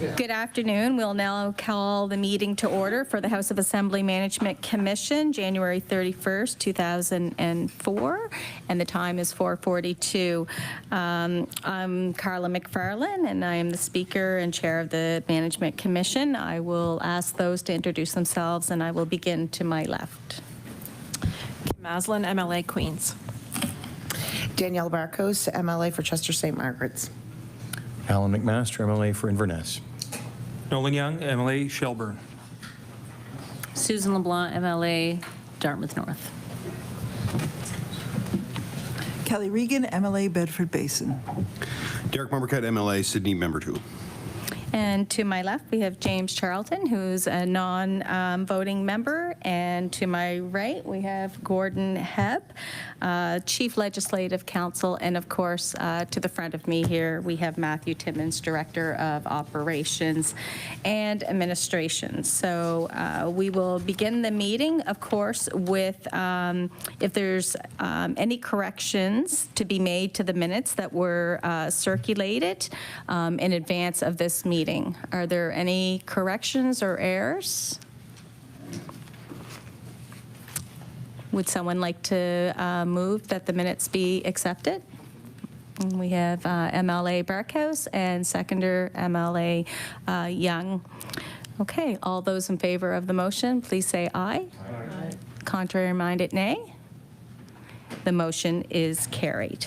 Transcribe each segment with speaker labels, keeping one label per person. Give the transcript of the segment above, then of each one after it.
Speaker 1: Good afternoon. We'll now call the meeting to order for the House of Assembly Management Commission, January 31st, 2004, and the time is 4:42. I'm Carla McFarlane, and I am the Speaker and Chair of the Management Commission. I will ask those to introduce themselves, and I will begin to my left.
Speaker 2: Kim Maslin, MLA Queens.
Speaker 3: Danielle Barcos, MLA for Chester St. Margaret's.
Speaker 4: Alan McMaster, MLA for Inverness.
Speaker 5: Nolan Young, MLA Shelburne.
Speaker 6: Susan LeBlanc, MLA Dartmouth North.
Speaker 7: Kelly Regan, MLA Bedford Basin.
Speaker 8: Derek Mumbercat, MLA Sydney Member 2.
Speaker 1: And to my left, we have James Charlton, who's a non-voting member. And to my right, we have Gordon Hebb, Chief Legislative Counsel. And of course, to the front of me here, we have Matthew Timmins, Director of Operations and Administration. So we will begin the meeting, of course, with if there's any corrections to be made to the minutes that were circulated in advance of this meeting. Are there any corrections or errors? Would someone like to move that the minutes be accepted? And we have MLA Barkhouse and seconder MLA Young. Okay, all those in favor of the motion, please say aye. Aye. Contrary minded, nay. The motion is carried.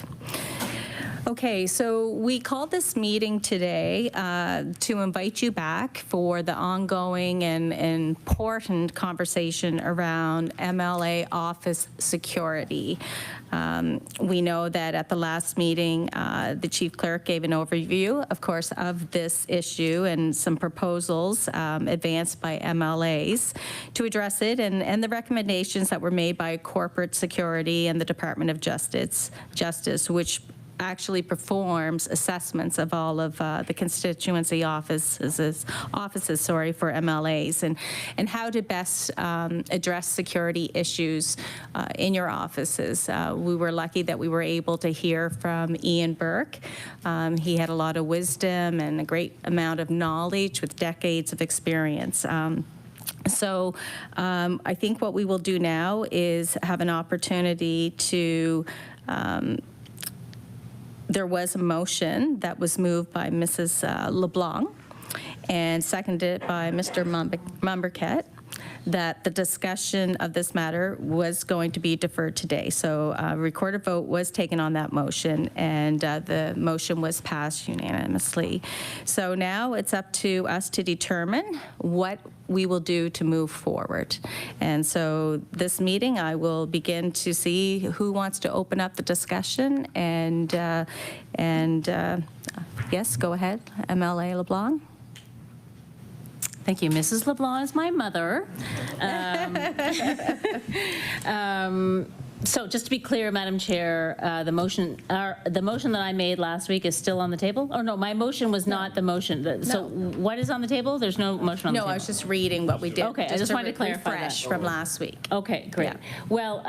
Speaker 1: Okay, so we called this meeting today to invite you back for the ongoing and important conversation around MLA office security. We know that at the last meeting, the chief clerk gave an overview, of course, of this issue and some proposals advanced by MLAs to address it, and the recommendations that were made by Corporate Security and the Department of Justice, which actually performs assessments of all of the constituency offices for MLAs, and how to best address security issues in your offices. We were lucky that we were able to hear from Ian Burke. He had a lot of wisdom and a great amount of knowledge with decades of experience. So I think what we will do now is have an opportunity to there was a motion that was moved by Mrs. LeBlanc and seconded by Mr. Mumbercat that the discussion of this matter was going to be deferred today. So a recorded vote was taken on that motion, and the motion was passed unanimously. So now it's up to us to determine what we will do to move forward. And so this meeting, I will begin to see who wants to open up the discussion, and yes, go ahead, MLA LeBlanc.
Speaker 6: Thank you. Mrs. LeBlanc is my mother. So just to be clear, Madam Chair, the motion that I made last week is still on the table? Or no, my motion was not the motion. So what is on the table? There's no motion on the table?
Speaker 1: No, I was just reading what we did.
Speaker 6: Okay, I just wanted to clarify
Speaker 1: refresh
Speaker 6: that.
Speaker 1: from last week.
Speaker 6: Okay, great. Yeah. Well,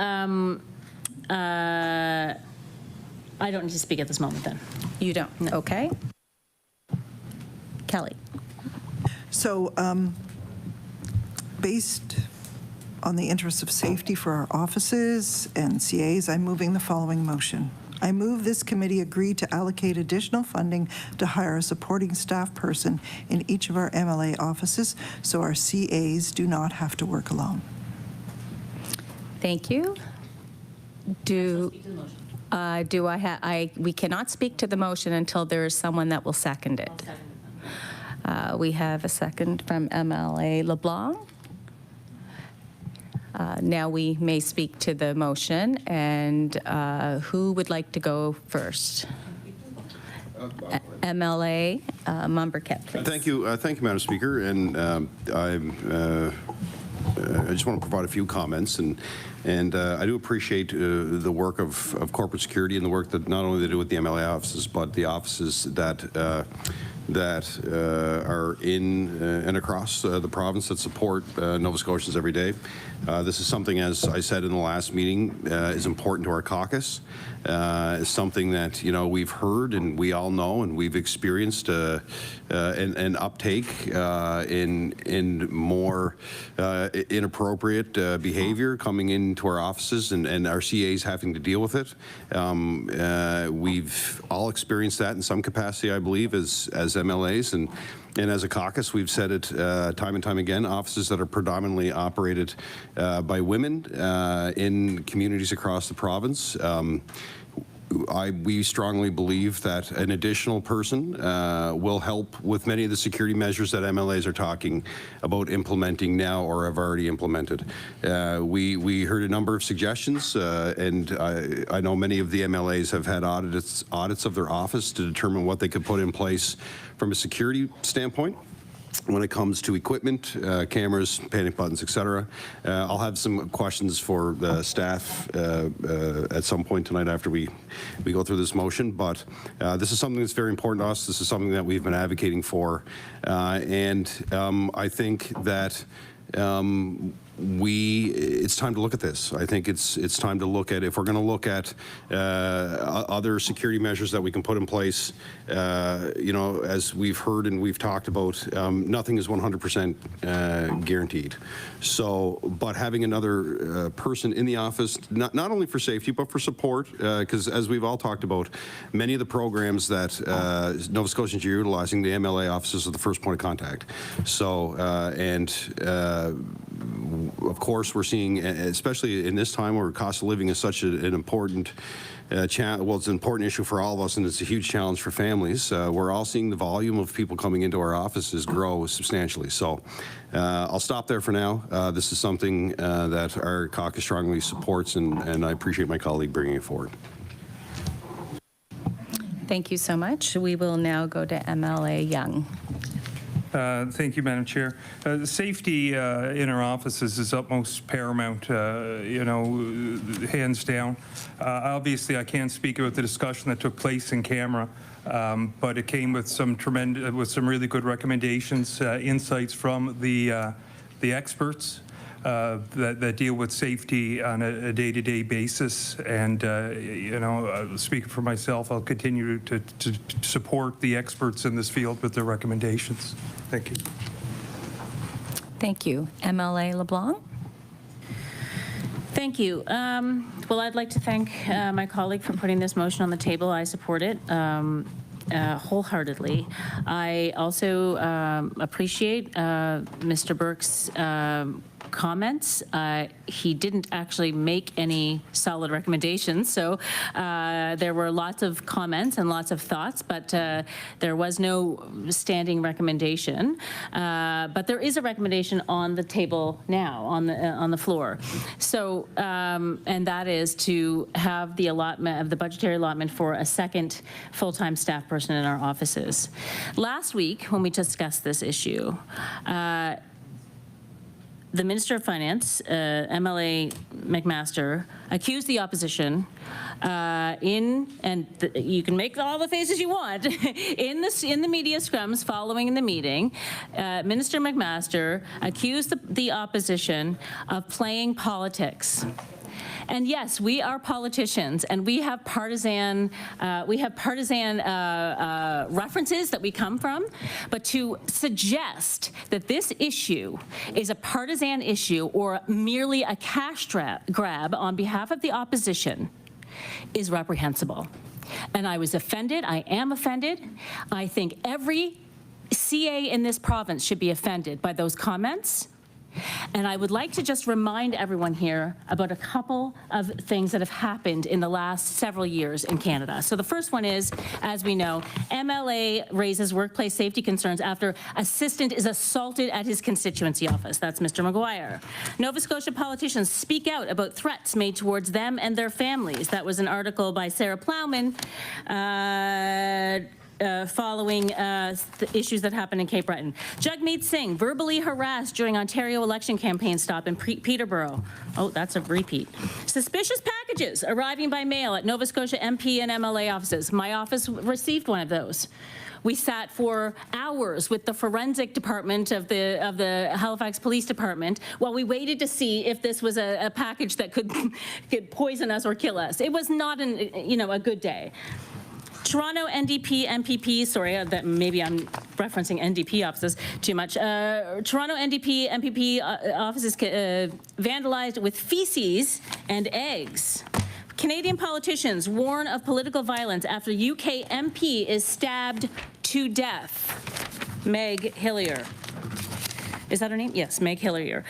Speaker 6: I don't need to speak at this moment then.
Speaker 1: You don't? No. Okay. Kelly.
Speaker 7: So based on the interests of safety for our offices and CAs, I'm moving the following motion. I move this committee agree to allocate additional funding to hire a supporting staff person in each of our MLA offices so our CAs do not have to work alone.
Speaker 1: Thank you. We cannot speak to the motion until there is someone that will second it. We have a second from MLA LeBlanc. Now we may speak to the motion, and who would like to go first? MLA Mumbercat, please.
Speaker 8: Thank you, Madam Speaker, and I just want to provide a few comments, and I do appreciate the work of corporate security and the work that not only they do with the MLA offices, but the offices that that are in and across the province that support Nova Scotians every day. This is something, as I said in the last meeting, is important to our caucus. It's something that, you know, we've heard and we all know and we've experienced an uptake in more inappropriate behavior coming into our offices and our CAs having to deal with it. We've all experienced that in some capacity, I believe, as MLAs, and as a caucus, we've said it time and time again, offices that are predominantly operated by women in communities across the province. We strongly believe that an additional person will help with many of the security measures that MLAs are talking about implementing now or have already implemented. We heard a number of suggestions, and I know many of the MLAs have had audits of their office to determine what they could put in place from a security standpoint when it comes to equipment, cameras, panic buttons, etc. I'll have some questions for the staff at some point tonight after we go through this motion, but this is something that's very important to us. This is something that we've been advocating for, and I think that it's time to look at this. I think it's time to look at, if we're going to look at other security measures that we can put in place, you know, as we've heard and we've talked about, nothing is 100% guaranteed. So, but having another person in the office, not only for safety, but for support, because as we've all talked about, many of the programs that Nova Scotians are utilizing, the MLA offices are the first point of contact. So, of course, we're seeing, especially in this time where cost of living is such an important it's an important issue for all of us, and it's a huge challenge for families. We're all seeing the volume of people coming into our offices grow substantially. So I'll stop there for now. This is something that our caucus strongly supports, and I appreciate my colleague bringing it forward.
Speaker 1: Thank you so much. We will now go to MLA Young.
Speaker 5: Thank you, Madam Chair. Safety in our offices is utmost paramount, you know, hands down. Obviously, I can't speak about the discussion that took place in camera, but it came with some really good recommendations, insights from the experts that deal with safety on a day-to-day basis. And, you know, speaking for myself, I'll continue to support the experts in this field with their recommendations. Thank you.
Speaker 1: Thank you. MLA LeBlanc?
Speaker 6: Thank you. Well, I'd like to thank my colleague for putting this motion on the table. I support it wholeheartedly. I also appreciate Mr. Burke's comments. He didn't actually make any solid recommendations, so there were lots of comments and lots of thoughts, but there was no standing recommendation. But there is a recommendation on the table now, on the floor. So, and that is to have the allotment of the budgetary allotment for a second full-time staff person in our offices. Last week, when we discussed this issue, the Minister of Finance, MLA McMaster, accused the opposition you can make all the faces you want, in the media scrums following the meeting, Minister McMaster accused the opposition of playing politics. And yes, we are politicians, and we have partisan references that we come from. But to suggest that this issue is a partisan issue or merely a cash grab on behalf of the opposition is reprehensible. And I was offended. I am offended. I think every CA in this province should be offended by those comments. And I would like to just remind everyone here about a couple of things that have happened in the last several years in Canada. So the first one is, as we know, MLA raises workplace safety concerns after assistant is assaulted at his constituency office. That's Mr. McGuire. Nova Scotia politicians speak out about threats made towards them and their families. That was an article by Sarah Plowman following the issues that happened in Cape Breton. Jagmeet Singh, verbally harassed during Ontario election campaign stop in Peterborough. Oh, that's a repeat. Suspicious packages arriving by mail at Nova Scotia MP and MLA offices. My office received one of those. We sat for hours with the forensic department of the Halifax Police Department while we waited to see if this was a package that could poison us or kill us. It was not a good day. Toronto NDP MPP, sorry, that maybe I'm referencing NDP offices too much. Toronto NDP MPP offices vandalized with feces and eggs. Canadian politicians warn of political violence after UK MP is stabbed to death. Meg Hillier. Is that her name? Yes, Meg Hillier.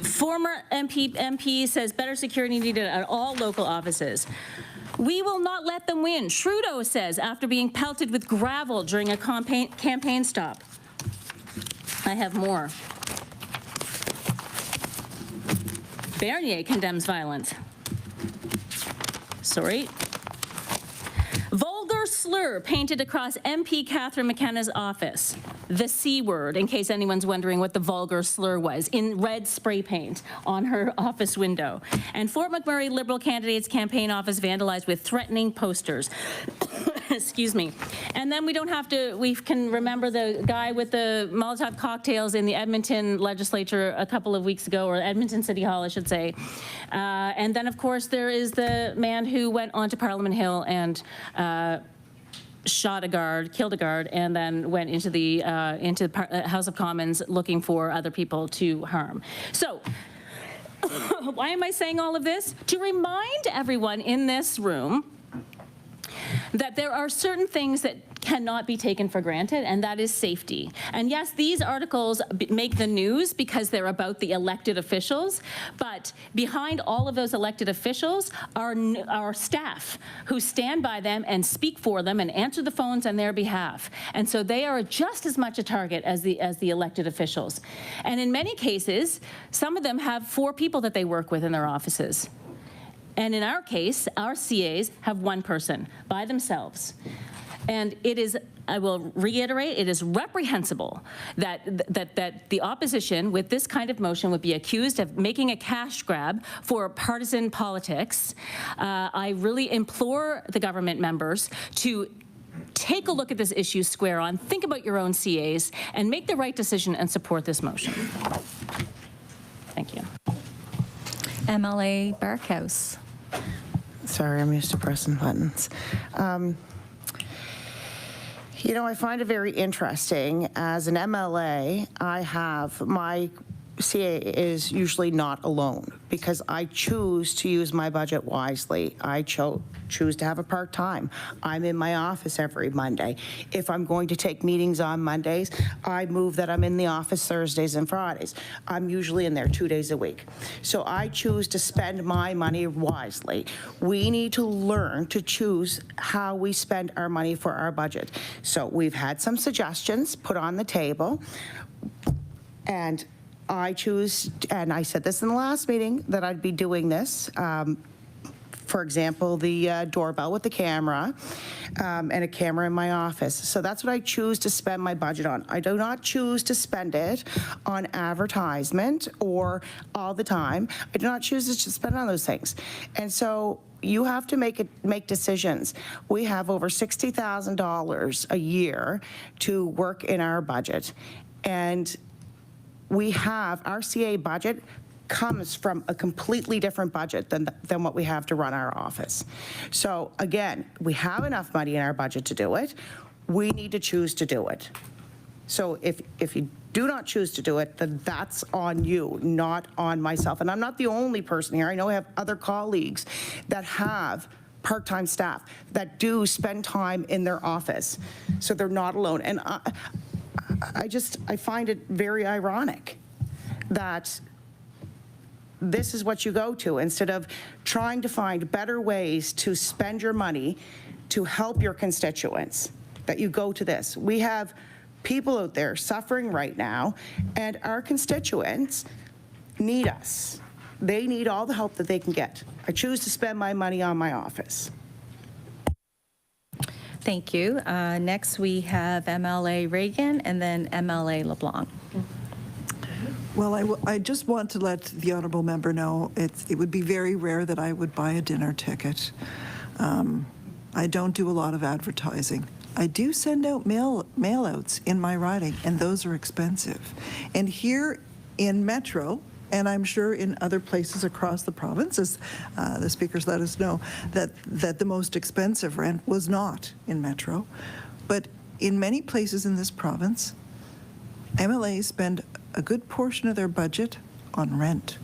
Speaker 6: Former MP says better security needed at all local offices. We will not let them win, Trudeau says after being pelted with gravel during a campaign stop. I have more. Bernier condemns violence. Sorry. Vulgar slur painted across MP Catherine McKenna's office. The C word, in case anyone's wondering what the vulgar slur was, in red spray paint on her office window. And Fort McMurray Liberal candidate's campaign office vandalized with threatening posters. Excuse me. And then we can remember the guy with the Molotov cocktails in the Edmonton legislature a couple of weeks ago, or Edmonton City Hall, I should say. And then, of course, there is the man who went onto Parliament Hill and shot a guard, killed a guard, and then went into the House of Commons looking for other people to harm. So why am I saying all of this? To remind everyone in this room that there are certain things that cannot be taken for granted, and that is safety. And yes, these articles make the news because they're about the elected officials, but behind all of those elected officials are our staff who stand by them and speak for them and answer the phones on their behalf. And so they are just as much a target as the elected officials. And in many cases, some of them have 4 people that they work with in their offices. And in our case, our CAs have 1 person by themselves. And it is, I will reiterate, it is reprehensible that the opposition with this kind of motion would be accused of making a cash grab for partisan politics. I really implore the government members to take a look at this issue square on, think about your own CAs, and make the right decision and support this motion. Thank you.
Speaker 1: MLA Barkhouse.
Speaker 3: Sorry, I'm used to pressing buttons. I find it very interesting. As an MLA, my CA is usually not alone because I choose to use my budget wisely. I choose to have a part-time. I'm in my office every Monday. If I'm going to take meetings on Mondays, I move that I'm in the office Thursdays and Fridays. I'm usually in there 2 days a week. So I choose to spend my money wisely. We need to learn to choose how we spend our money for our budget. So we've had some suggestions put on the table, and I choose, and I said this in the last meeting, that I'd be doing this. For example, the doorbell with the camera and a camera in my office. So that's what I choose to spend my budget on. I do not choose to spend it on advertisement or all the time. I do not choose to spend on those things. And so you have to make decisions. We have over $60,000 a year to work in our budget. And we have, our CA budget comes from a completely different budget than what we have to run our office. So again, we have enough money in our budget to do it. We need to choose to do it. So if you do not choose to do it, then that's on you, not on myself. And I'm not the only person here. I know I have other colleagues that have part-time staff that do spend time in their office. So they're not alone. And I find it very ironic that this is what you go to instead of trying to find better ways to spend your money to help your constituents, that you go to this. We have people out there suffering right now, and our constituents need us. They need all the help that they can get. I choose to spend my money on my office.
Speaker 1: Thank you. Next, we have MLA Reagan and then MLA LeBlanc.
Speaker 7: Well, I just want to let the honourable member know it would be very rare that I would buy a dinner ticket. I don't do a lot of advertising. I do send out mail-outs in my riding, and those are expensive. And here in Metro, and I'm sure in other places across the province, as the speakers let us know, that the most expensive rent was not in Metro. But in many places in this province, MLAs spend a good portion of their budget on rent.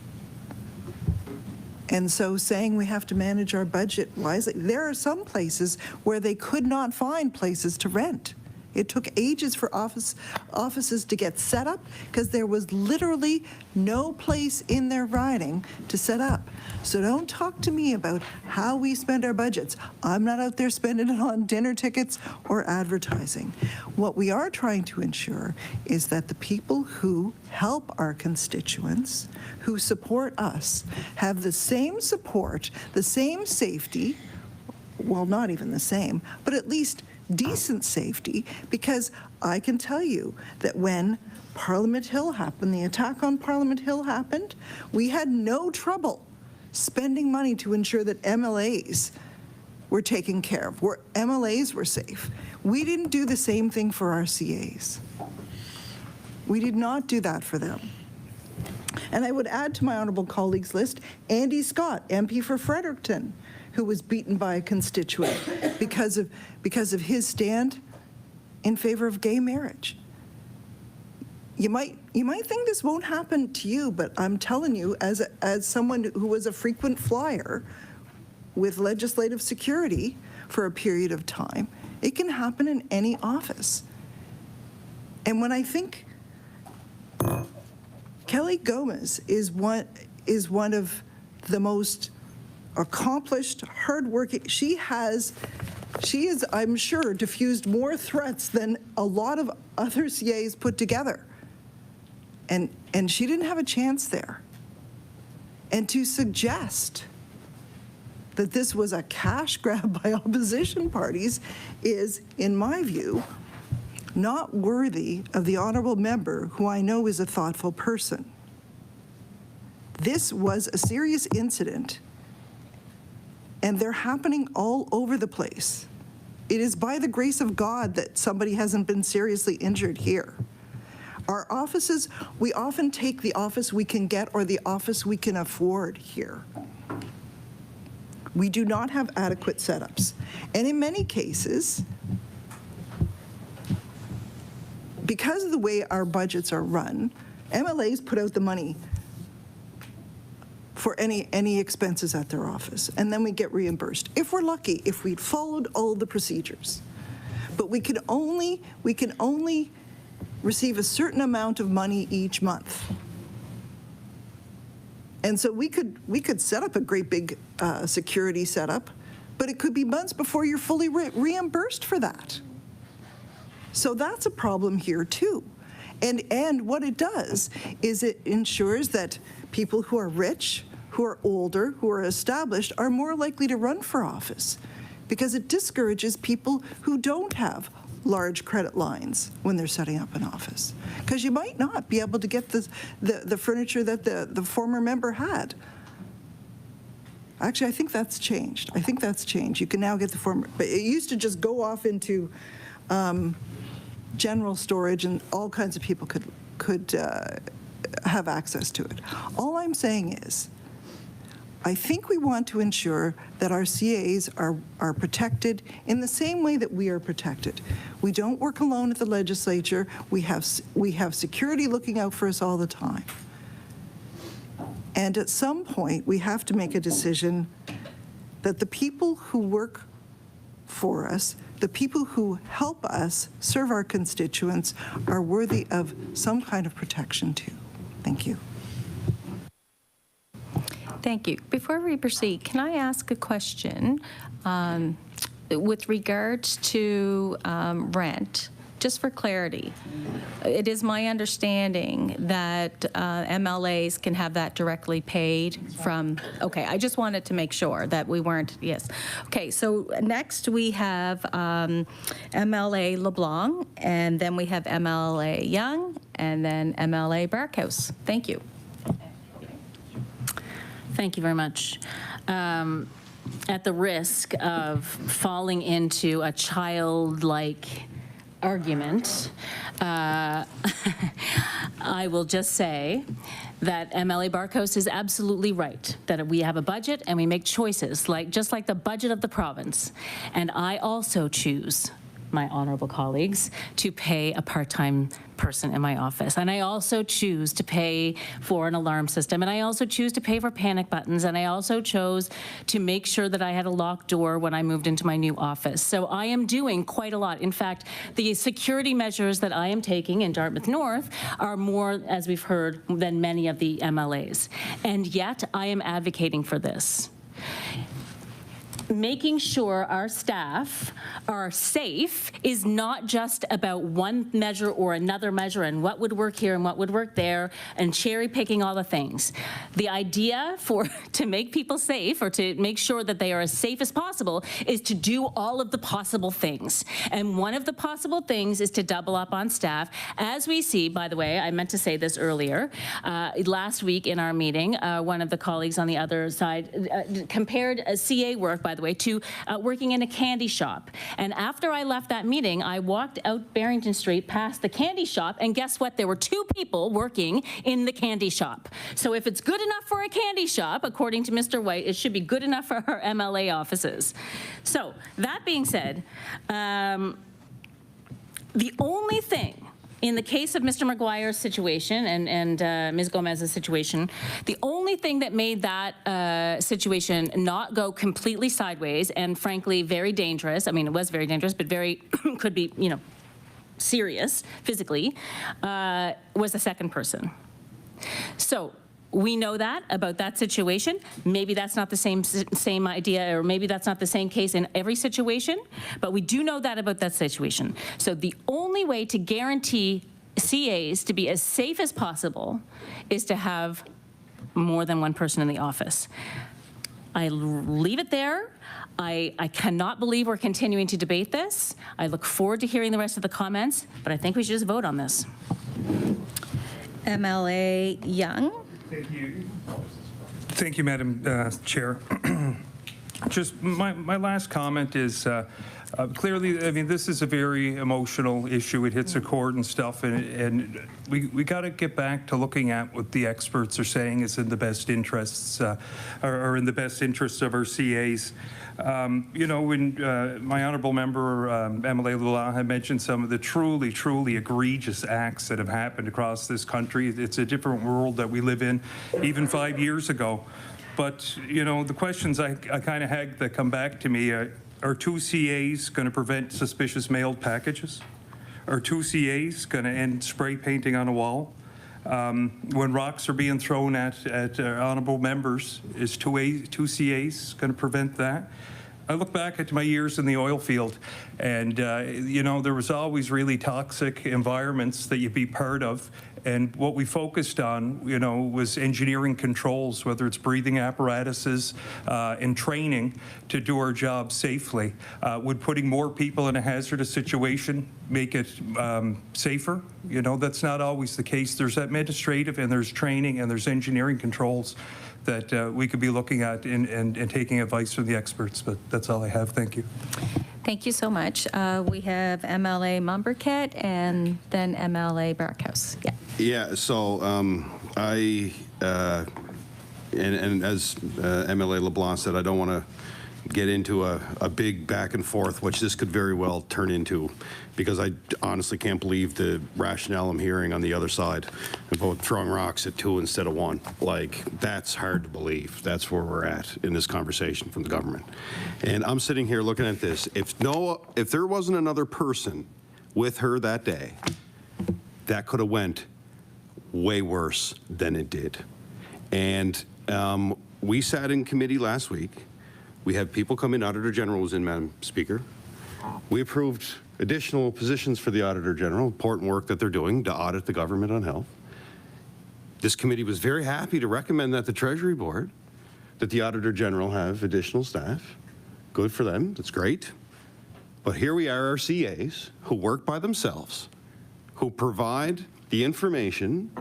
Speaker 7: And so saying we have to manage our budget wisely, there are some places where they could not find places to rent. It took ages for offices to get set up because there was literally no place in their riding to set up. So don't talk to me about how we spend our budgets. I'm not out there spending it on dinner tickets or advertising. What we are trying to ensure is that the people who help our constituents, who support us, have the same support, the same safety, well, not even the same, but at least decent safety, because I can tell you that when Parliament Hill happened, the attack on Parliament Hill happened, we had no trouble spending money to ensure that MLAs were taken care of, where MLAs were safe. We didn't do the same thing for our CAs. We did not do that for them. And I would add to my honourable colleagues list, Andy Scott, MP for Fredericton, who was beaten by a constituent because of his stand in favor of gay marriage. You might think this won't happen to you, but I'm telling you, as someone who was a frequent flyer with legislative security for a period of time, it can happen in any office. And when I think Kelly Gomez is one of the most accomplished, hardworking. She is, I'm sure, diffused more threats than a lot of other CAs put together. And she didn't have a chance there. And to suggest that this was a cash grab by opposition parties is, in my view, not worthy of the honourable member, who I know is a thoughtful person. This was a serious incident, and they're happening all over the place. It is by the grace of God that somebody hasn't been seriously injured here. Our offices, we often take the office we can get or the office we can afford here. We do not have adequate setups. And in many cases, because of the way our budgets are run, MLAs put out the money for any expenses at their office, and then we get reimbursed. If we're lucky, if we'd followed all the procedures. But we can only receive a certain amount of money each month. And so we could set up a great big security setup, but it could be months before you're fully reimbursed for that. So that's a problem here too. And what it does is it ensures that people who are rich, who are older, who are established are more likely to run for office, because it discourages people who don't have large credit lines when they're setting up an office, because you might not be able to get the furniture that the former member had. Actually, I think that's changed. You can now get the former, but it used to just go off into general storage, and all kinds of people could have access to it. All I'm saying is, I think we want to ensure that our CAs are protected in the same way that we are protected. We don't work alone at the legislature. We have security looking out for us all the time. And at some point, we have to make a decision that the people who work for us, the people who help us serve our constituents, are worthy of some kind of protection too. Thank you.
Speaker 1: Thank you. Before we proceed, can I ask a question with regards to rent? just for clarity, it is my understanding that MLAs can have that directly paid from, okay, I just wanted to make sure that we weren't, yes. Okay, so next we have MLA LeBlanc, and then we have MLA Young, and then MLA Barkhouse. Thank you.
Speaker 6: Thank you very much. At the risk of falling into a childlike argument, I will just say that MLA Barkhouse is absolutely right, that we have a budget and we make choices, just like the budget of the province. And I also choose, my honorable colleagues, to pay a part-time person in my office. And I also choose to pay for an alarm system. And I also choose to pay for panic buttons. And I also chose to make sure that I had a locked door when I moved into my new office. So I am doing quite a lot. In fact, the security measures that I am taking in Dartmouth North are more, as we've heard, than many of the MLAs. And yet I am advocating for this. Making sure our staff are safe is not just about one measure or another measure and what would work here and what would work there and cherry picking all the things. The idea to make people safe, or to make sure that they are as safe as possible, is to do all of the possible things. And one of the possible things is to double up on staff. As we see, by the way, I meant to say this earlier, last week in our meeting, one of the colleagues on the other side compared CA work, by the way, to working in a candy shop. And after I left that meeting, I walked out Barrington Street past the candy shop, and guess what? There were 2 people working in the candy shop. So if it's good enough for a candy shop, according to Mr. White, it should be good enough for our MLA offices. So that being said, the only thing in the case of Mr. McGuire's situation and Ms. Gomez's situation, the only thing that made that situation not go completely sideways and frankly very dangerous, I mean, it was very dangerous, but very, could be, serious physically, was the second person. So we know that about that situation. Maybe that's not the same idea, or maybe that's not the same case in every situation, but we do know that about that situation. So the only way to guarantee CAs to be as safe as possible is to have more than one person in the office. I leave it there. I cannot believe we're continuing to debate this. I look forward to hearing the rest of the comments, but I think we should just vote on this.
Speaker 1: MLA Young.
Speaker 5: Thank you. Thank you, Madam Chair. Just my last comment is clearly, I mean, this is a very emotional issue. It hits a chord and stuff, and we got to get back to looking at what the experts are saying is in the best interests, or in the best interests of our CAs. When my honourable member, MLA Lula, had mentioned some of the truly, truly egregious acts that have happened across this country, it's a different world that we live in, even 5 years ago. But, the questions I kind of had that come back to me are 2 CAs going to prevent suspicious mailed packages? Are 2 CAs going to end spray painting on a wall? When rocks are being thrown at honourable members, is 2 CAs going to prevent that? I look back at my years in the oil field, and there was always really toxic environments that you'd be part of. And what we focused on, was engineering controls, whether it's breathing apparatuses and training to do our job safely. Would putting more people in a hazardous situation make it safer? That's not always the case. There's administrative and there's training and there's engineering controls that we could be looking at and taking advice from the experts. But that's all I have. Thank you.
Speaker 1: Thank you so much. We have MLA Mumbercat and then MLA Barkhouse. Yeah.
Speaker 8: Yeah, so and as MLA LeBlanc said, I don't want to get into a big back and forth, which this could very well turn into, because I honestly can't believe the rationale I'm hearing on the other side about throwing rocks at 2 instead of 1. Like, that's hard to believe. That's where we're at in this conversation from the government. And I'm sitting here looking at this. If there wasn't another person with her that day, that could have went way worse than it did. And we sat in committee last week. We had people come in, Auditor General was in, Madam Speaker. We approved additional positions for the Auditor General, important work that they're doing to audit the government on health. This committee was very happy to recommend that the Treasury Board, that the Auditor General have additional staff. Good for them, that's great. But here we are, our CAs, who work by themselves, who provide the information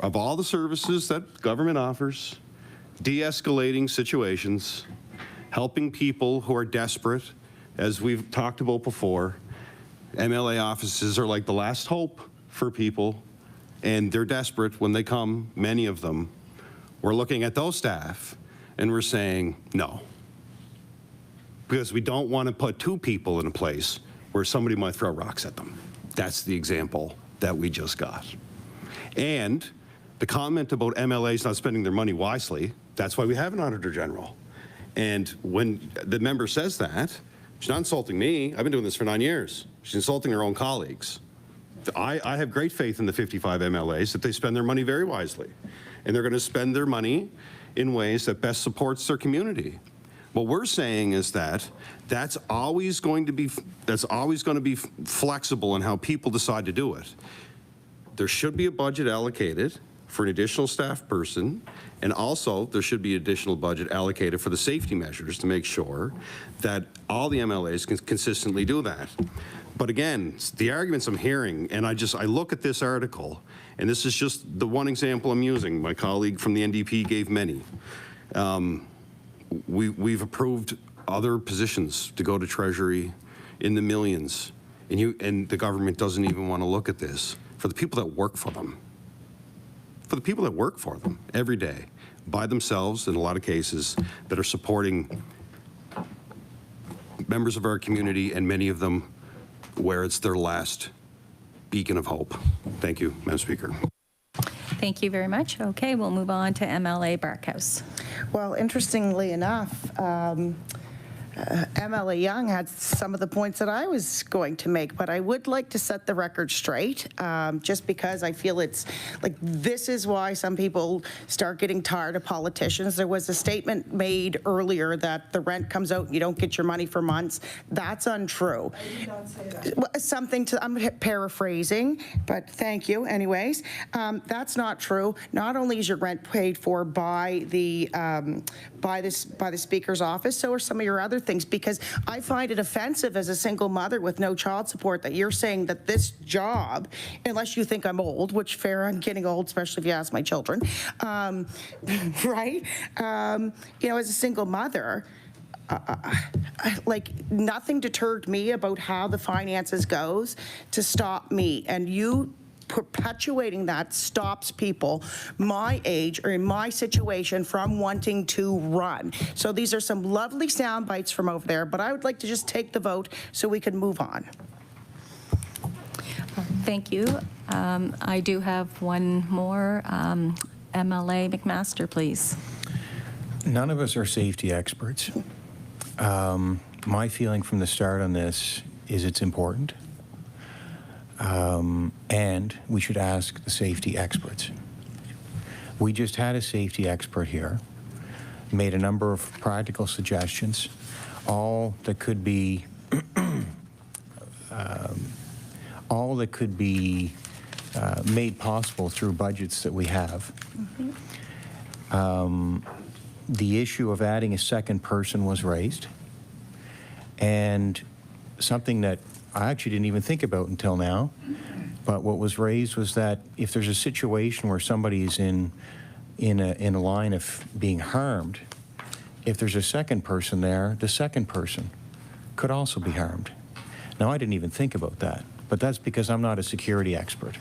Speaker 8: of all the services that government offers, de-escalating situations, helping people who are desperate, as we've talked about before. MLA offices are like the last hope for people, and they're desperate when they come, many of them. We're looking at those staff, and we're saying no. Because we don't want to put two people in a place where somebody might throw rocks at them. That's the example that we just got. And the comment about MLAs not spending their money wisely, that's why we have an Auditor General. And when the member says that, she's not insulting me. I've been doing this for 9 years. She's insulting her own colleagues. I have great faith in the 55 MLAs that they spend their money very wisely. And they're going to spend their money in ways that best supports their community. What we're saying is that that's always going to be flexible in how people decide to do it. There should be a budget allocated for an additional staff person, and also there should be additional budget allocated for the safety measures to make sure that all the MLAs can consistently do that. But again, the arguments I'm hearing, and I look at this article, and this is just the one example I'm using. My colleague from the NDP gave many. We've approved other positions to go to Treasury in the millions, and the government doesn't even want to look at this for the people that work for them. For the people that work for them every day, by themselves in a lot of cases, that are supporting members of our community, and many of them where it's their last beacon of hope. Thank you, Madam Speaker.
Speaker 1: Thank you very much. Okay, we'll move on to MLA Barkhouse.
Speaker 3: Well, interestingly enough, MLA Young had some of the points that I was going to make, but I would like to set the record straight, just because I feel it's like this is why some people start getting tired of politicians. There was a statement made earlier that the rent comes out and you don't get your money for months. That's untrue.
Speaker 7: I did not say that.
Speaker 3: Something to, I'm paraphrasing, but thank you anyways. That's not true. Not only is your rent paid for by the Speaker's office, so are some of your other things, because I find it offensive as a single mother with no child support that you're saying that this job, unless you think I'm old, which fair, I'm getting old, especially if you ask my children, right? You know, as a single mother, like nothing deterred me about how the finances goes to stop me, and you perpetuating that stops people my age or in my situation from wanting to run. So these are some lovely sound bites from over there, but I would like to just take the vote so we can move on.
Speaker 1: Thank you. I do have one more. MLA McMaster, please.
Speaker 4: None of us are safety experts. My feeling from the start on this is it's important. And we should ask the safety experts. We just had a safety expert here, made a number of practical suggestions, all that could be made possible through budgets that we have. The issue of adding a second person was raised, and something that I actually didn't even think about until now, but what was raised was that if there's a situation where somebody's in a line of being harmed, if there's a second person there, the second person could also be harmed. Now, I didn't even think about that, but that's because I'm not a security expert.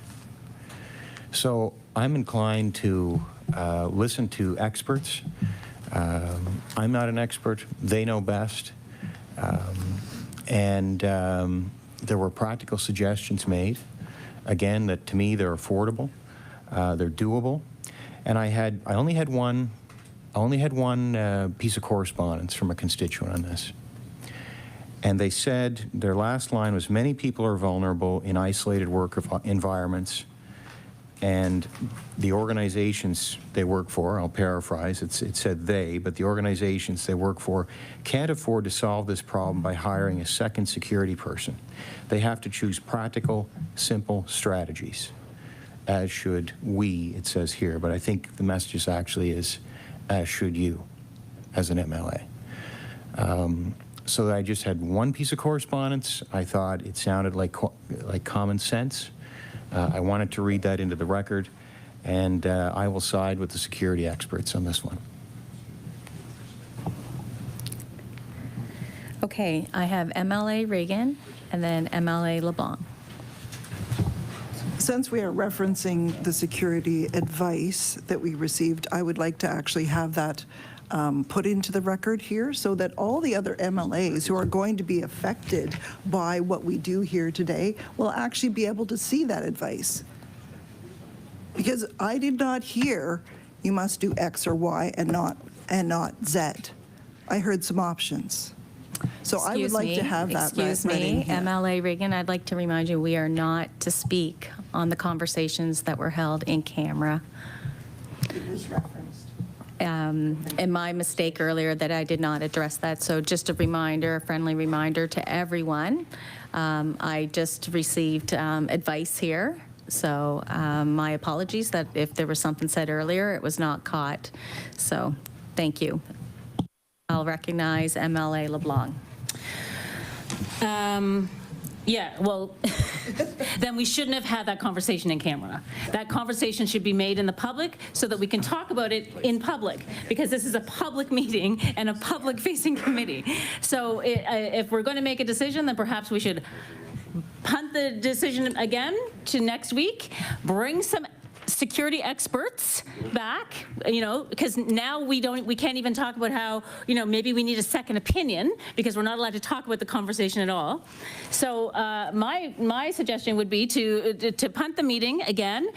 Speaker 4: So I'm inclined to listen to experts. I'm not an expert. They know best. There were practical suggestions made, again, that to me they're affordable, they're doable, and I only had one piece of correspondence from a constituent on this, and they said their last line was, "Many people are vulnerable in isolated work environments, And the organizations they work for, I'll paraphrase, it said they, but the organizations they work for can't afford to solve this problem by hiring a second security person. They have to choose practical, simple strategies, as should we, it says here, but I think the message actually is, as should you, as an MLA. So I just had one piece of correspondence. I thought it sounded like common sense. I wanted to read that into the record, and I will side with the security experts on this one.
Speaker 1: Okay, I have MLA Reagan and then MLA LeBlanc.
Speaker 7: Since we are referencing the security advice that we received, I would like to actually have that put into the record here so that all the other MLAs who are going to be affected by what we do here today will actually be able to see that advice. Because I did not hear you must do X or Y and not Z. I heard some options. So I would like to have that read in here.
Speaker 1: MLA Reagan, I'd like to remind you, we are not to speak on the conversations that were held in camera.
Speaker 7: It was referenced.
Speaker 1: And my mistake earlier that I did not address that. So just a reminder, a friendly reminder to everyone. I just received advice here. So my apologies that if there was something said earlier, it was not caught. So thank you. I'll recognize MLA LeBlanc.
Speaker 6: Yeah, well, then we shouldn't have had that conversation in camera. That conversation should be made in the public so that we can talk about it in public, because this is a public meeting and a public-facing committee. So if we're going to make a decision, then perhaps we should punt the decision again to next week, bring some security experts back, because now we can't even talk about how, maybe we need a second opinion because we're not allowed to talk about the conversation at all. So my suggestion would be to punt the meeting again,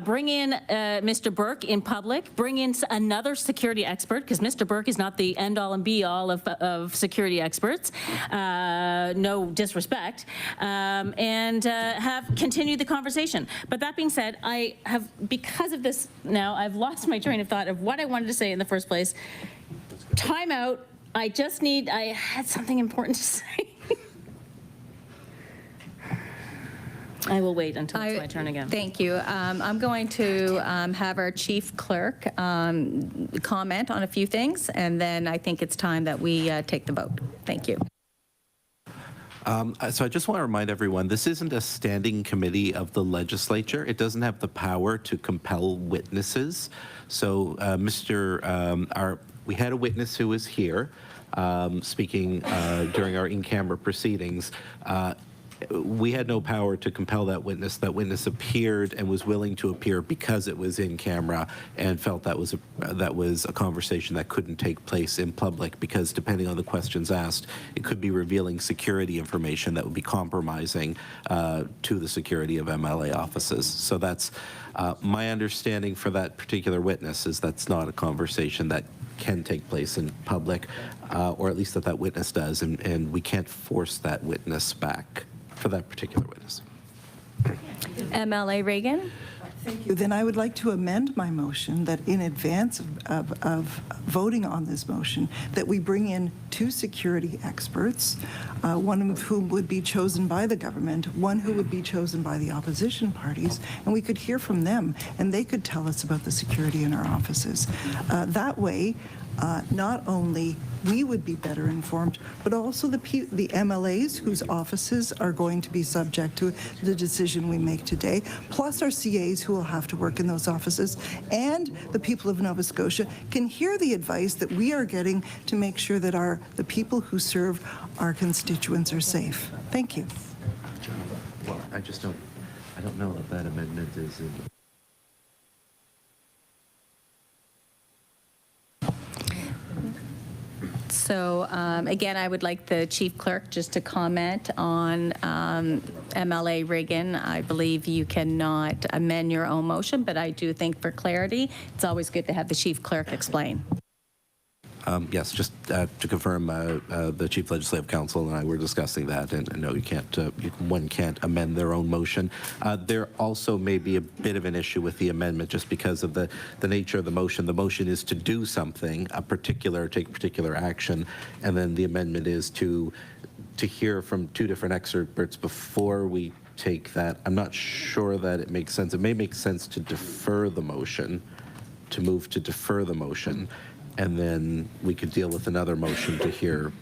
Speaker 6: bring in Mr. Burke in public, bring in another security expert, because Mr. Burke is not the end-all and be-all of security experts, no disrespect, and have continued the conversation. But that being said, I have, because of this now, I've lost my train of thought of what I wanted to say in the first place. Time out. I had something important to say. I will wait until it's my turn again.
Speaker 1: Thank you. I'm going to have our chief clerk comment on a few things, and then I think it's time that we take the vote. Thank you.
Speaker 9: So I just want to remind everyone, this isn't a standing committee of the legislature. It doesn't have the power to compel witnesses. So we had a witness who was here speaking during our in-camera proceedings. We had no power to compel that witness. That witness appeared and was willing to appear because it was in camera, and felt that was a conversation that couldn't take place in public, because depending on the questions asked, it could be revealing security information that would be compromising to the security of MLA offices. So that's my understanding for that particular witness, is that's not a conversation that can take place in public, or at least that witness does, and we can't force that witness back for that particular witness.
Speaker 1: MLA Reagan?
Speaker 7: Thank you. Then I would like to amend my motion that in advance of voting on this motion, that we bring in 2 security experts, one of whom would be chosen by the government, one who would be chosen by the opposition parties, and we could hear from them, and they could tell us about the security in our offices. That way, not only we would be better informed, but also the MLAs whose offices are going to be subject to the decision we make today, plus our CAs who will have to work in those offices, and the people of Nova Scotia can hear the advice that we are getting to make sure that the people who serve our constituents are safe. Thank you.
Speaker 9: Well, I don't know that that amendment is in.
Speaker 1: So again, I would like the chief clerk just to comment on MLA Reagan. I believe you cannot amend your own motion, but I do think for clarity, it's always good to have the chief clerk explain.
Speaker 9: Yes, just to confirm, the Chief Legislative Counsel and I were discussing that, and no, you can't, one can't amend their own motion. There also may be a bit of an issue with the amendment just because of the nature of the motion. The motion is to do something, take particular action, and then the amendment is to hear from two different excerpts before we take that. I'm not sure that it makes sense. It may make sense to defer the motion, to move to defer the motion, and then we could deal with another motion to hear,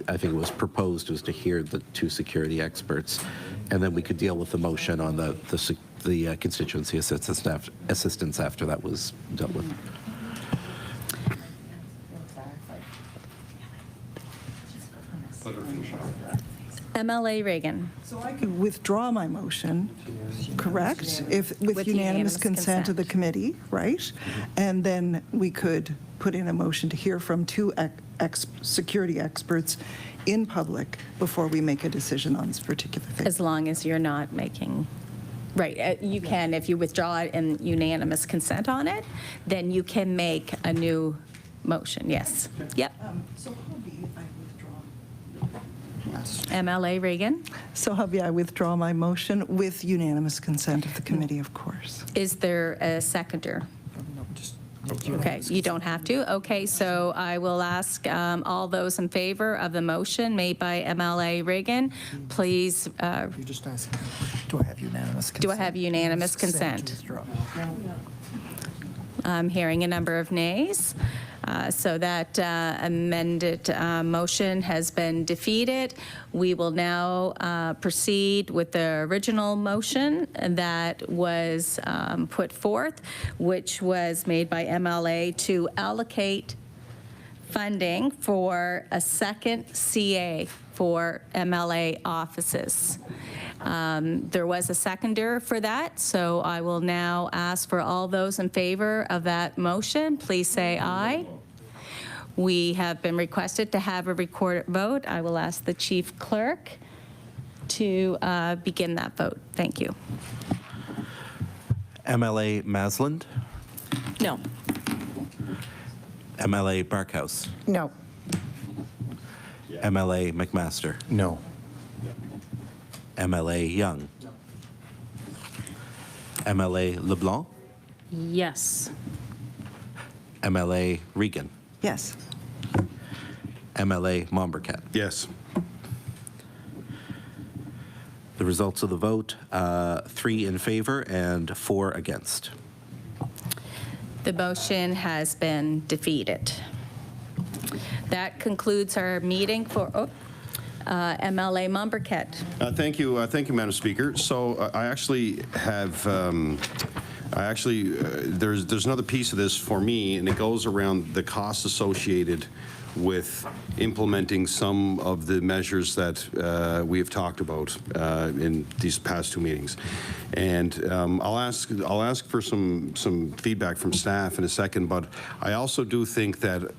Speaker 9: I think it was proposed, was to hear the two security experts, and then we could deal with the motion on the constituency assistance after that was dealt with.
Speaker 1: MLA Reagan.
Speaker 7: So I could withdraw my motion, correct? If with
Speaker 1: With
Speaker 7: unanimous consent of the
Speaker 1: consent.
Speaker 7: committee, right? And then we could put in a motion to hear from two security experts in public before we make a decision on this particular thing.
Speaker 1: As long as you're not making, right, you can, if you withdraw it and unanimous consent on it, then you can make a new motion, yes. Yep.
Speaker 7: So Hubby, I withdraw.
Speaker 1: MLA Reagan.
Speaker 7: So Hubby, I withdraw my motion with unanimous consent of the committee, of course.
Speaker 1: Is there a seconder? Okay, you don't have to. Okay, so I will ask all those in favor of the motion made by MLA Reagan, please,
Speaker 10: You're just asking, do I have unanimous consent?
Speaker 1: do I have unanimous consent?
Speaker 10: Withdraw.
Speaker 1: I'm hearing a number of nays. So that amended motion has been defeated. We will now proceed with the original motion that was put forth, which was made by MLA to allocate funding for a second CA for MLA offices. There was a seconder for that, so I will now ask for all those in favor of that motion, please say aye. We have been requested to have a recorded vote. I will ask the chief clerk to begin that vote. Thank you.
Speaker 9: MLA Masland,
Speaker 2: No.
Speaker 9: MLA Barkhouse,
Speaker 3: No.
Speaker 9: MLA McMaster,
Speaker 4: No.
Speaker 9: MLA Young, MLA LeBlanc,
Speaker 6: Yes.
Speaker 9: MLA Regan,
Speaker 7: Yes.
Speaker 9: MLA Mombercat.
Speaker 8: Yes.
Speaker 9: The results of the vote, 3 in favor and 4 against.
Speaker 1: The motion has been defeated. That concludes our meeting for MLA Mombercat.
Speaker 8: Thank you, Madam Speaker. So I actually have, there's another piece of this for me, and it goes around the costs associated with implementing some of the measures that we have talked about in these past 2 meetings. And I'll ask for some feedback from staff in a second, but I also do think that,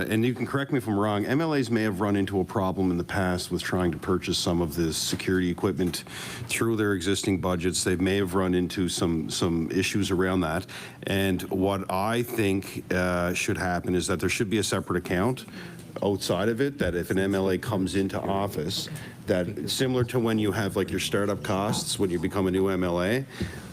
Speaker 8: and you can correct me if I'm wrong, MLAs may have run into a problem in the past with trying to purchase some of the security equipment through their existing budgets. They may have run into some issues around that. And what I think should happen is that there should be a separate account outside of it, that if an MLA comes into office, that similar to when you have like your startup costs when you become a new MLA,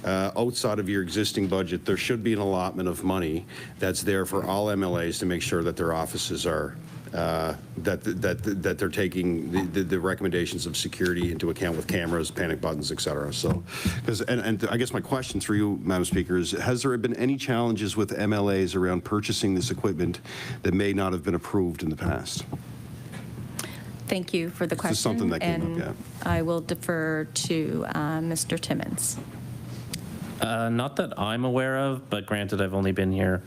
Speaker 8: outside of your existing budget, there should be an allotment of money that's there for all MLAs to make sure that their offices are that they're taking the recommendations of security into account with cameras, panic buttons, et cetera. So, and I guess my question through you, Madam Speaker, is has there been any challenges with MLAs around purchasing this equipment that may not have been approved in the past?
Speaker 1: Thank you for the question.
Speaker 8: This is something that came up,
Speaker 1: and
Speaker 8: yeah.
Speaker 1: I will defer to Mr. Timmons.
Speaker 11: Not that I'm aware of, but granted, I've only been here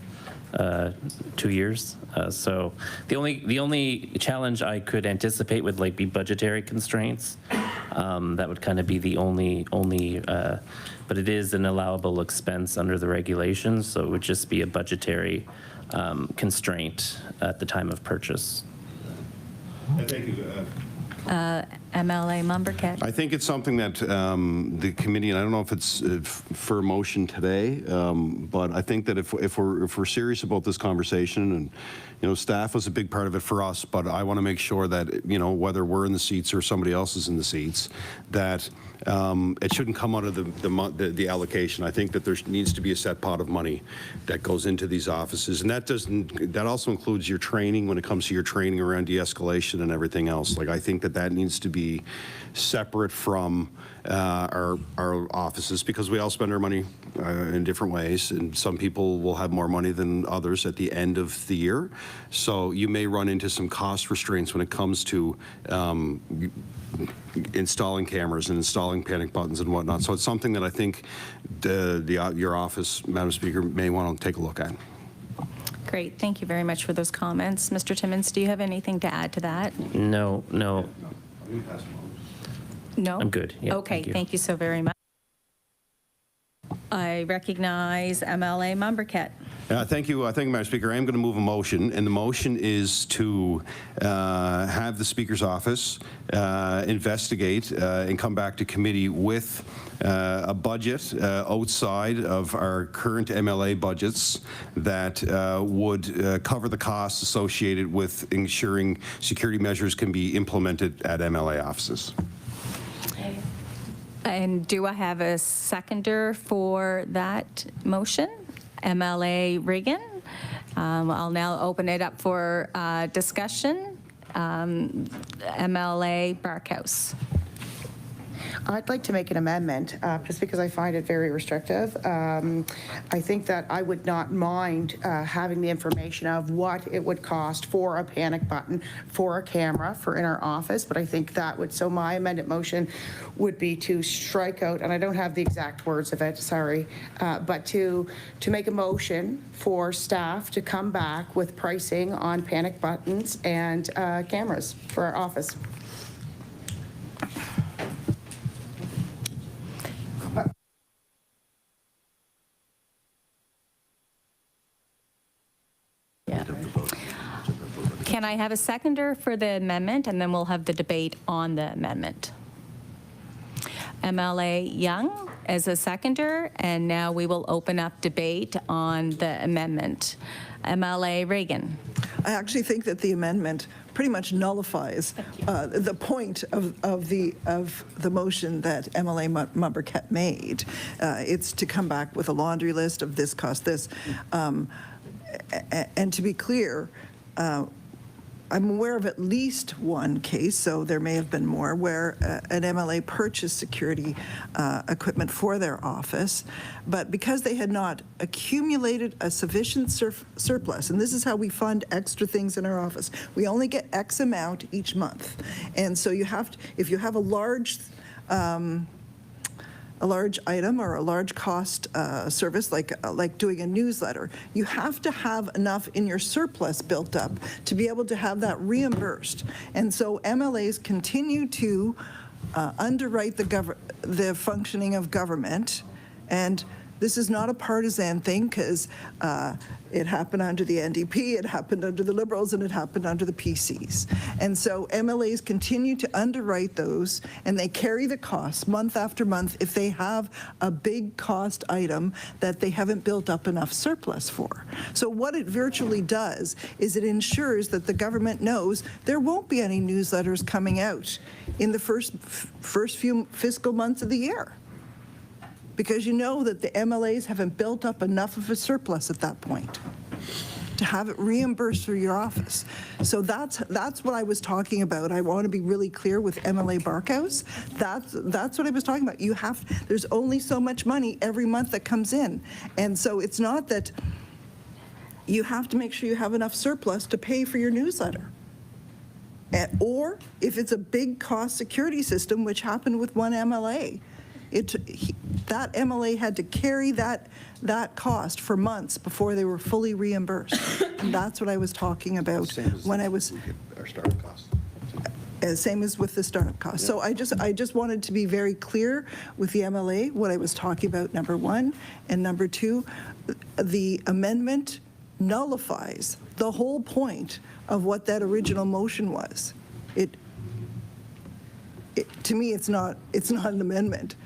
Speaker 11: 2 years. So the only challenge I could anticipate would like be budgetary constraints. That would kind of be the only, but it is an allowable expense under the regulations, so it would just be a budgetary constraint at the time of purchase.
Speaker 8: Thank you.
Speaker 1: MLA Mumbercat.
Speaker 8: I think it's something that the committee, and I don't know if it's for a motion today, but I think that if we're serious about this conversation, and staff was a big part of it for us, but I want to make sure that whether we're in the seats or somebody else is in the seats, that it shouldn't come out of the allocation. I think that there needs to be a set pot of money that goes into these offices, and that also includes your training when it comes to your training around de-escalation and everything else. Like, I think that needs to be separate from our offices, because we all spend our money in different ways, and some people will have more money than others at the end of the year. So you may run into some cost restraints when it comes to installing cameras and installing panic buttons and whatnot. So it's something that I think your office, Madam Speaker, may want to take a look at.
Speaker 1: Great, thank you very much for those comments. Mr. Timmins, do you have anything to add to that?
Speaker 11: No.
Speaker 1: No?
Speaker 11: I'm good. Yeah,
Speaker 1: okay, thank you so very much. I recognize MLA Mumbercat.
Speaker 8: Thank you, Madam Speaker. I am going to move a motion, and the motion is to have the Speaker's office investigate and come back to committee with a budget outside of our current MLA budgets that would cover the costs associated with ensuring security measures can be implemented at MLA offices.
Speaker 1: And do I have a seconder for that motion? MLA Regan. I'll now open it up for discussion. MLA Barkhouse.
Speaker 3: I'd like to make an amendment, just because I find it very restrictive. I think that I would not mind having the information of what it would cost for a panic button, for a camera, for in our office, but I think that would, so my amended motion would be to strike out, and I don't have the exact words of it, sorry, but to make a motion for staff to come back with pricing on panic buttons and cameras for our office.
Speaker 1: Can I have a seconder for the amendment, and then we'll have the debate on the amendment? MLA Young as a seconder, and now we will open up debate on the amendment. MLA Reagan.
Speaker 7: I actually think that the amendment pretty much nullifies the point of the motion that MLA Mumbercat made. It's to come back with a laundry list of this cost this. And to be clear, I'm aware of at least one case, so there may have been more, where an MLA purchased security equipment for their office, but because they had not accumulated a sufficient surplus, and this is how we fund extra things in our office, we only get X amount each month. And so you have to, if you have a large item or a large cost service like doing a newsletter, you have to have enough in your surplus built up to be able to have that reimbursed. And so MLAs continue to underwrite the functioning of government, and this is not a partisan thing, because it happened under the NDP, it happened under the Liberals, and it happened under the PCs. And so MLAs continue to underwrite those, and they carry the costs month after month if they have a big cost item that they haven't built up enough surplus for. So what it virtually does is it ensures that the government knows there won't be any newsletters coming out in the first few fiscal months of the year, because you know that the MLAs haven't built up enough of a surplus at that point to have it reimbursed through your office. So that's what I was talking about. I want to be really clear with MLA Barkhouse. That's what I was talking about. There's only so much money every month that comes in. And so it's not that you have to make sure you have enough surplus to pay for your newsletter. Or if it's a big cost security system, which happened with one MLA, that MLA had to carry that cost for months before they were fully reimbursed. And that's what I was talking about when I was.
Speaker 8: Our startup costs.
Speaker 7: Same as with the startup costs. So I just wanted to be very clear with the MLA what I was talking about, number one, and number two, the amendment nullifies the whole point of what that original motion was. to me, it's not an amendment.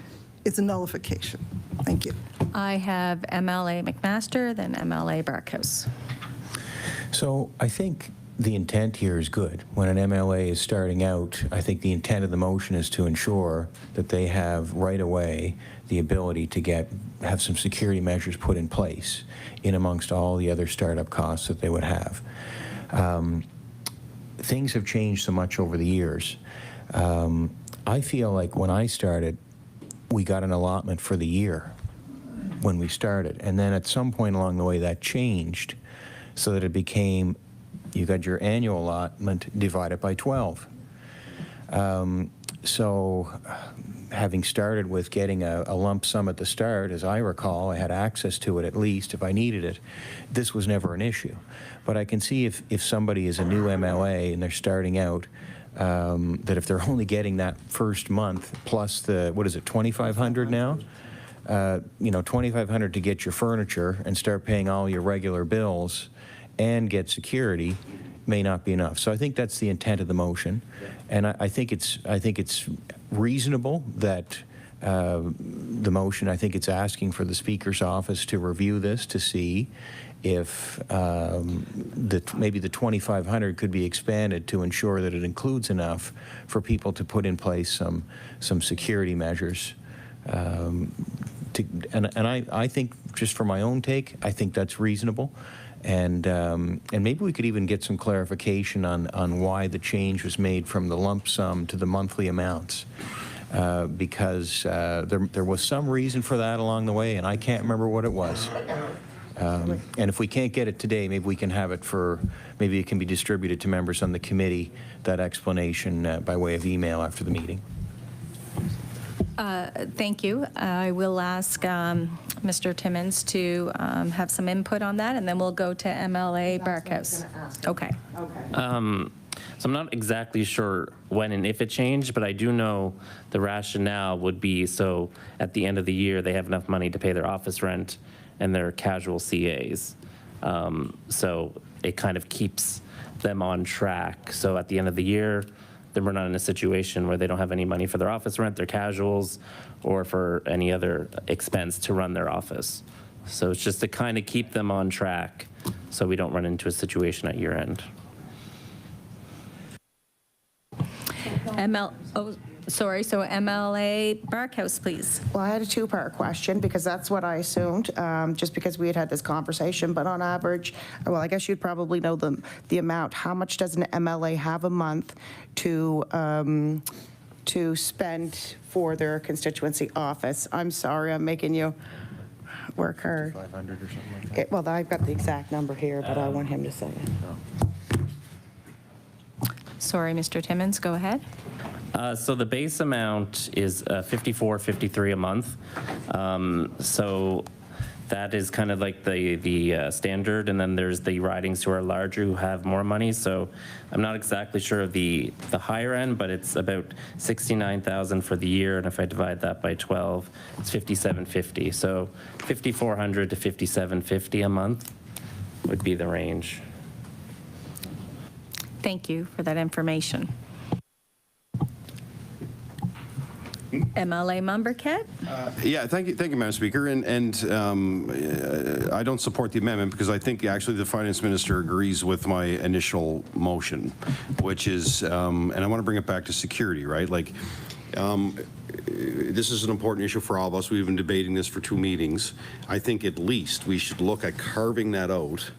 Speaker 7: It's a nullification. Thank you.
Speaker 1: I have MLA McMaster, then MLA Barkhouse.
Speaker 4: So I think the intent here is good. When an MLA is starting out, I think the intent of the motion is to ensure that they have right away the ability to have some security measures put in place in amongst all the other startup costs that they would have. Things have changed so much over the years. I feel like when I started, we got an allotment for the year when we started. And then at some point along the way that changed so that it became, you got your annual allotment divided by 12. So having started with getting a lump sum at the start, as I recall, I had access to it at least if I needed it. This was never an issue. But I can see if somebody is a new MLA and they're starting out, that if they're only getting that first month plus the, what is it, $2,500 now? You know, $2,500 to get your furniture and start paying all your regular bills and get security may not be enough. So I think that's the intent of the motion, and I think it's reasonable that the motion. I think it's asking for the Speaker's office to review this to see if maybe the $2,500 could be expanded to ensure that it includes enough for people to put in place some security measures. I think, just for my own take, I think that's reasonable. And maybe we could even get some clarification on why the change was made from the lump sum to the monthly amounts. Because there was some reason for that along the way, and I can't remember what it was. And if we can't get it today, maybe we can have it maybe it can be distributed to members on the committee, that explanation by way of email after the meeting.
Speaker 1: Thank you. I will ask Mr. Timmons to have some input on that, and then we'll go to MLA Barkhouse. Okay.
Speaker 11: So I'm not exactly sure when and if it changed, but I do know the rationale would be so at the end of the year they have enough money to pay their office rent and their casual CAs. So it kind of keeps them on track. So at the end of the year, then we're not in a situation where they don't have any money for their office rent, their casuals, or for any other expense to run their office. So it's just to kind of keep them on track so we don't run into a situation at year end.
Speaker 1: So MLA Barkhouse, please.
Speaker 3: Well, I had a two-part question because that's what I assumed, just because we had this conversation. But on average, well, I guess you'd probably know the amount. How much does an MLA have a month to spend for their constituency office? I'm sorry, I'm making you work hard.
Speaker 4: 500 or something like that.
Speaker 3: Well, I've got the exact number here, but I want him to say it.
Speaker 1: Sorry, Mr. Timmons, go ahead.
Speaker 11: So the base amount is $54.53 a month. So that is kind of like the standard, and then there's the ridings who are larger who have more money. So I'm not exactly sure of the higher end, but it's about $69,000 for the year, and if I divide that by 12, it's $57.50. So $5,400 to $57.50 a month would be the range.
Speaker 1: Thank you for that information. MLA Mumbercat?
Speaker 8: Yeah, thank you, Madam Speaker. And I don't support the amendment because I think actually the Finance Minister agrees with my initial motion, which is, and I want to bring it back to security, right? Like, this is an important issue for all of us. We've been debating this for 2 meetings. I think at least we should look at carving that out,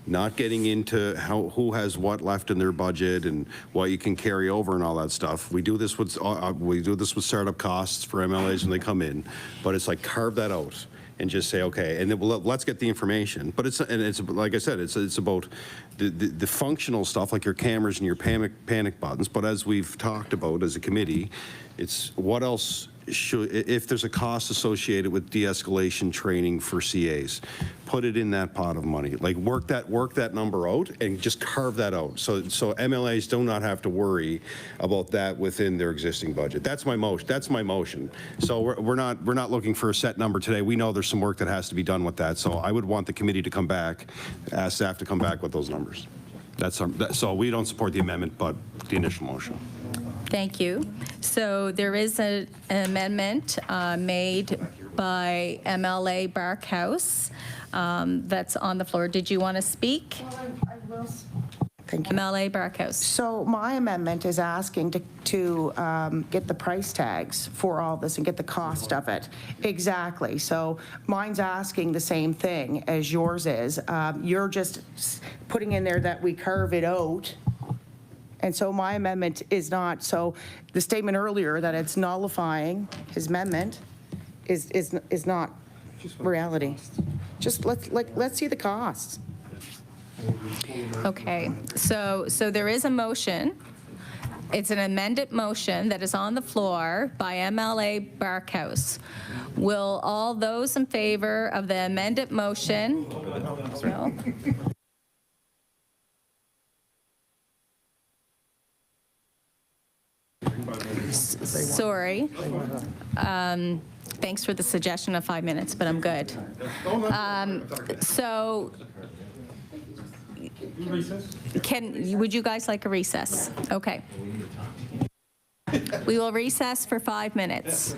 Speaker 8: not getting into who has what left in their budget and what you can carry over and all that stuff. We do this with startup costs for MLAs when they come in, but it's like carve that out and just say okay, and then let's get the information. But it's like I said, it's about the functional stuff like your cameras and your panic buttons. But as we've talked about as a committee, it's what else. If there's a cost associated with de-escalation training for CAs, put it in that pot of money. Like work that number out and just carve that out. So MLAs do not have to worry about that within their existing budget. That's my motion. So we're not looking for a set number today. We know there's some work that has to be done with that. So I would want the committee to come back, ask staff to come back with those numbers. So we don't support the amendment, but the initial motion.
Speaker 1: Thank you. So there is an amendment made by MLA Barkhouse that's on the floor. Did you want to speak?
Speaker 3: Thank you.
Speaker 1: MLA Barkhouse.
Speaker 3: So my amendment is asking to get the price tags for all this and get the cost of it. Exactly. So mine's asking the same thing as yours is. You're just putting in there that we carve it out. And so my amendment is not, so the statement earlier that it's nullifying his amendment is not reality. Just let's see the costs.
Speaker 1: Okay, so there is a motion. It's an amended motion that is on the floor by MLA Barkhouse. Will all those in favor of the amended motion? No. Sorry. Thanks for the suggestion of 5 minutes, but I'm good. So, would you guys like a recess? Okay. We will recess for 5 minutes.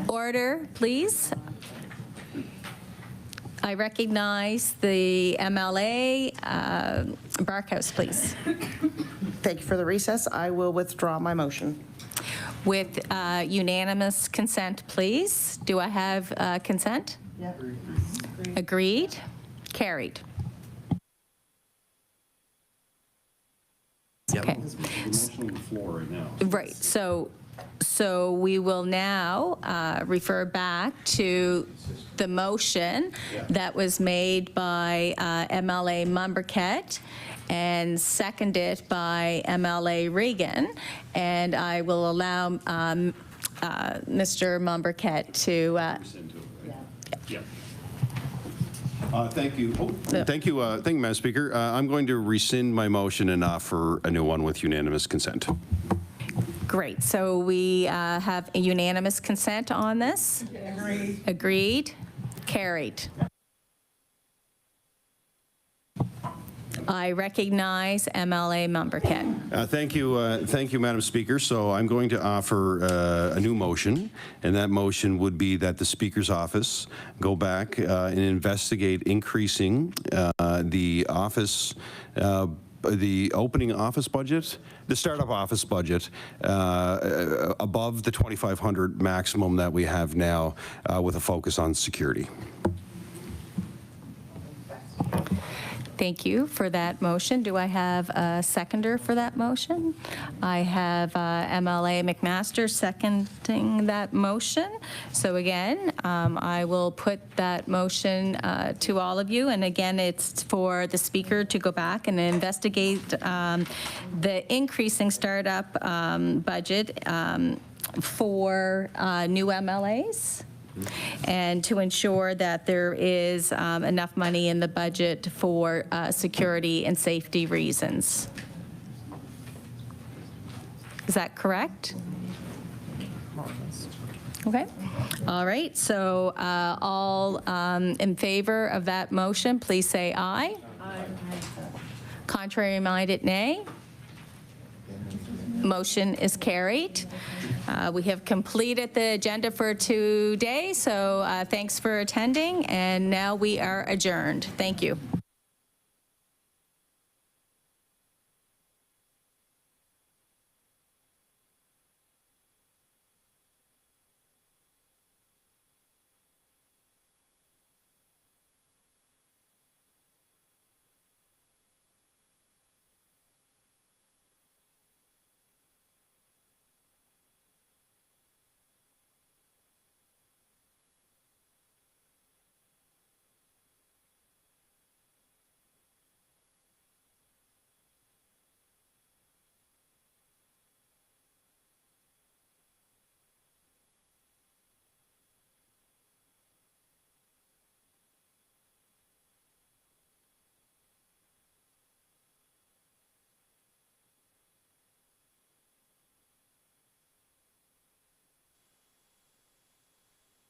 Speaker 1: Order, please. I recognize the MLA. Barkhouse, please.
Speaker 3: Thank you for the recess. I will withdraw my motion.
Speaker 1: With unanimous consent, please. Do I have consent?
Speaker 3: Yeah.
Speaker 1: Agreed. Carried. Okay. Right. So we will now refer back to the motion that was made by MLA Mumberket and seconded by MLA Regan. And I will allow Mr. Mumberket to...
Speaker 8: Thank you. Thank you, Madam Speaker. I'm going to rescind my motion and offer a new one with unanimous consent.
Speaker 1: Great. So we have a unanimous consent on this? Agreed. Agreed. Carried. I recognize MLA Mumberket.
Speaker 8: Thank you, Madam Speaker. So I'm going to offer a new motion, and that motion would be that the Speaker's office go back and investigate increasing the office, the opening office budget, the startup office budget, above the 2,500 maximum that we have now, with a focus on security.
Speaker 1: Thank you for that motion. Do I have a seconder for that motion? I have MLA McMaster seconding that motion. So again, I will put that motion to all of you. And again, it's for the speaker to go back and investigate the increasing startup budget for new MLAs, and to ensure that there is enough money in the budget for security and safety reasons. Is that correct? Okay. All right. So all in favor of that motion, please say aye. Aye. Contrary minded, nay. Motion is carried. We have completed the agenda for today, so thanks for attending, and now we are adjourned. Thank you.